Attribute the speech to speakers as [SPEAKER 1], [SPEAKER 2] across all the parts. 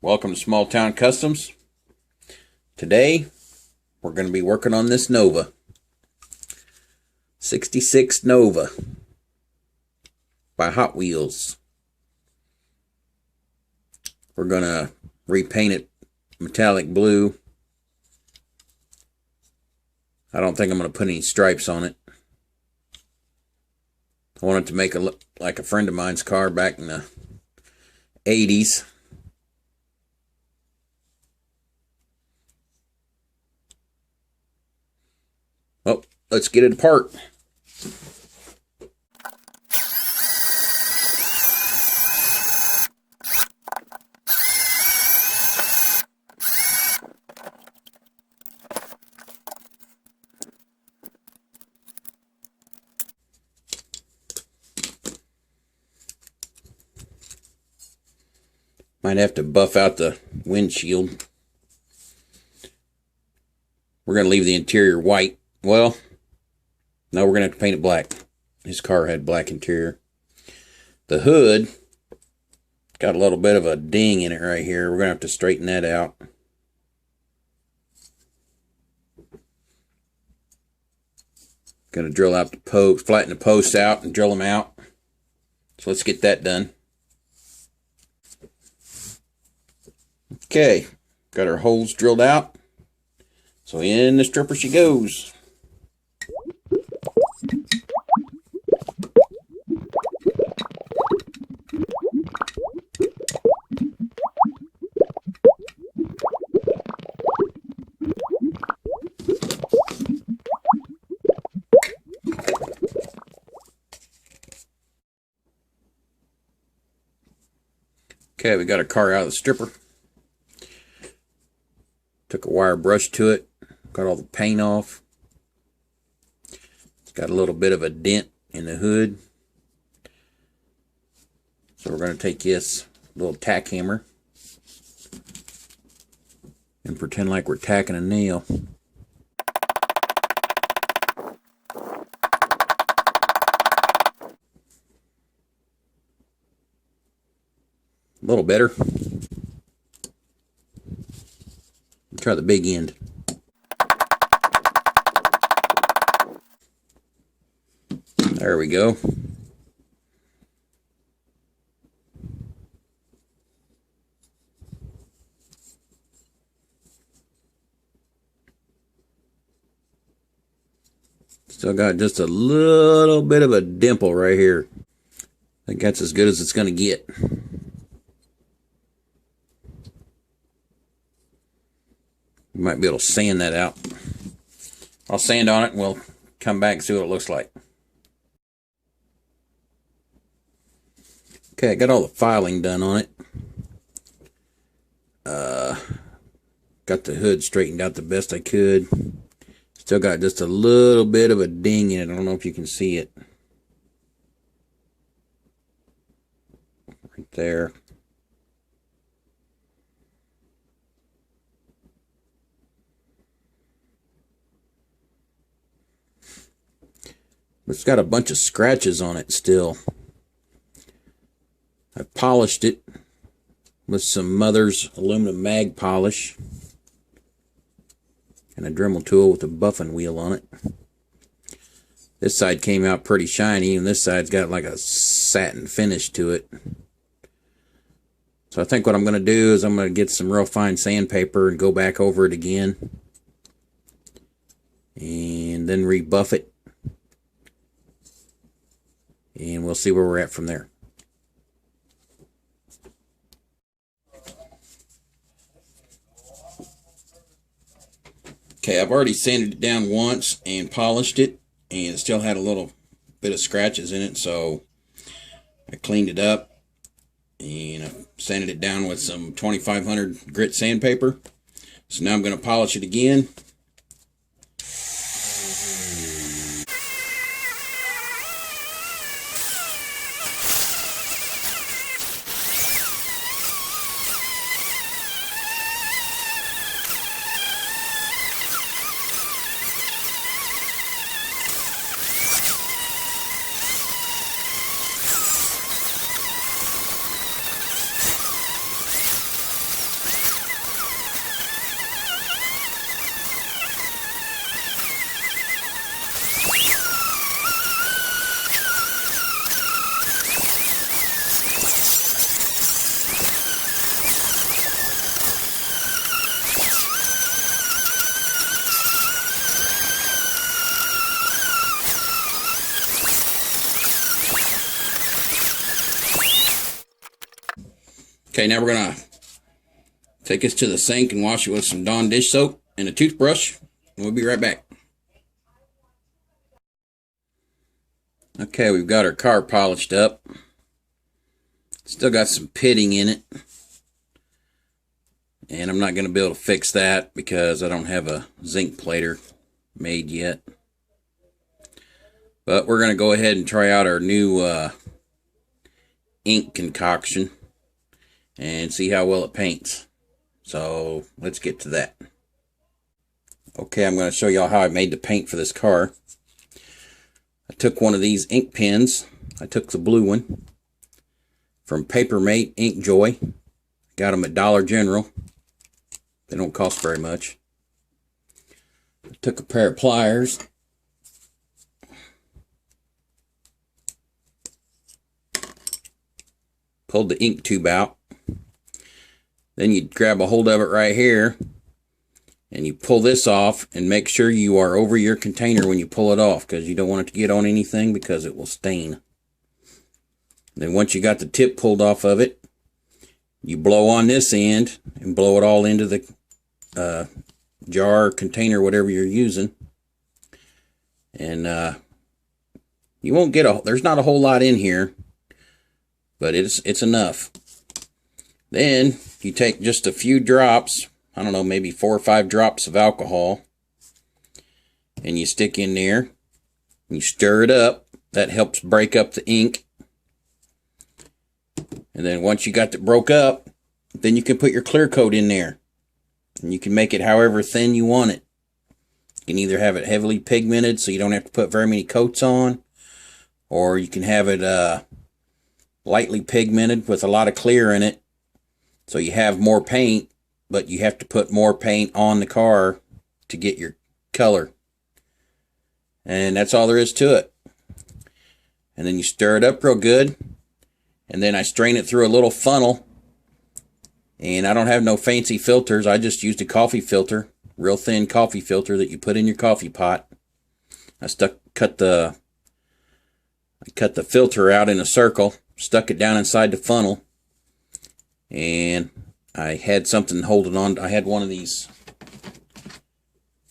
[SPEAKER 1] Welcome to Small Town Customs. Today we're going to be working on this Nova 66 Nova by Hot Wheels. We're going to repaint it metallic blue. I don't think I'm going to put any stripes on it. I want it to make it look like a friend of mine's car back in the 80s. Well, let's get it apart. Might have to buff out the windshield. We're going to leave the interior white. Well, no, we're going to have to paint it black. His car had black interior. The hood got a little bit of a ding in it right here. We're going to have to straighten that out. Going to drill out the post, flatten the posts out and drill them out. So let's get that done. Okay, got our holes drilled out. So in the stripper she goes. Okay, we got our car out of the stripper. Took a wire brush to it. Got all the paint off. It's got a little bit of a dent in the hood. So we're going to take this little tack hammer and pretend like we're tacking a nail. A little better. Try the big end. There we go. Still got just a little bit of a dimple right here. I think that's as good as it's going to get. You might be able to sand that out. I'll sand on it and we'll come back and see what it looks like. Okay, I got all the filing done on it. Got the hood straightened out the best I could. Still got just a little bit of a ding in it. I don't know if you can see it. Right there. It's got a bunch of scratches on it still. I polished it with some Mother's aluminum mag polish and a Dremel tool with a buffing wheel on it. This side came out pretty shiny and this side's got like a satin finish to it. So I think what I'm going to do is I'm going to get some real fine sandpaper and go back over it again and then rebuff it. And we'll see where we're at from there. Okay, I've already sanded it down once and polished it, and it still had a little bit of scratches in it, so I cleaned it up and I sanded it down with some 2500 grit sandpaper. So now I'm going to polish it again. Okay, now we're going to take this to the sink and wash it with some Dawn dish soap and a toothbrush. We'll be right back. Okay, we've got our car polished up. Still got some pitting in it. And I'm not going to be able to fix that because I don't have a zinc plater made yet. But we're going to go ahead and try out our new ink concoction and see how well it paints. So let's get to that. Okay, I'm going to show y'all how I made the paint for this car. I took one of these ink pens. I took the blue one from Papermate Ink Joy. Got them at Dollar General. They don't cost very much. I took a pair of pliers. Pulled the ink tube out. Then you grab a hold of it right here. And you pull this off and make sure you are over your container when you pull it off, because you don't want it to get on anything because it will stain. Then once you got the tip pulled off of it, you blow on this end and blow it all into the jar, container, whatever you're using. And you won't get there's not a whole lot in here, but it's enough. Then you take just a few drops, I don't know, maybe 4 or 5 drops of alcohol, and you stick in there, and you stir it up. That helps break up the ink. And then once you got it broke up, then you can put your clear coat in there. And you can make it however thin you want it. You can either have it heavily pigmented so you don't have to put very many coats on, or you can have it lightly pigmented with a lot of clear in it, so you have more paint, but you have to put more paint on the car to get your color. And that's all there is to it. And then you stir it up real good, and then I strain it through a little funnel. And I don't have no fancy filters. I just used a coffee filter, real thin coffee filter that you put in your coffee pot. I cut the filter out in a circle, stuck it down inside the funnel, and I had something holding on. I had one of these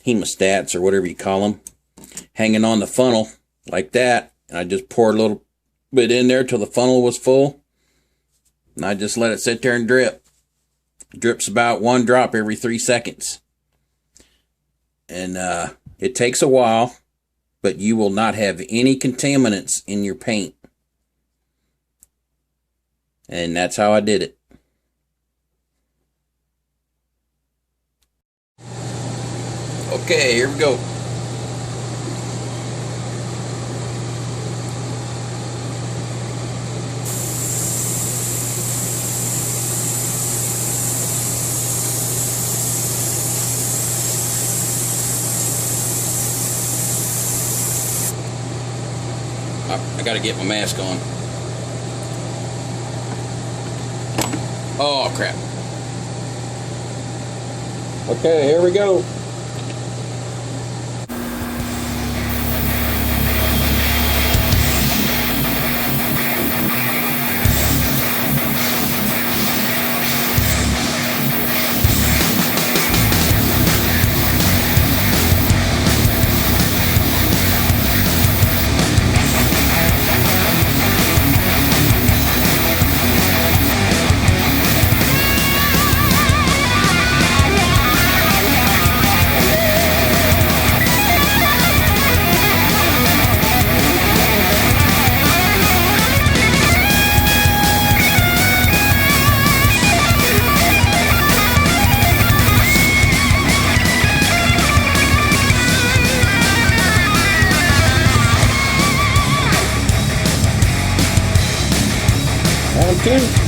[SPEAKER 1] hemostats or whatever you call them hanging on the funnel like that, and I just poured a little bit in there till the funnel was full, and I just let it sit there and drip. Drips about 1 drop every 3 seconds. And it takes a while, but you will not have any contaminants in your paint. And that's how I did it. Okay, here we go. I gotta get my mask on. Oh, crap. Okay, here we go. One, two.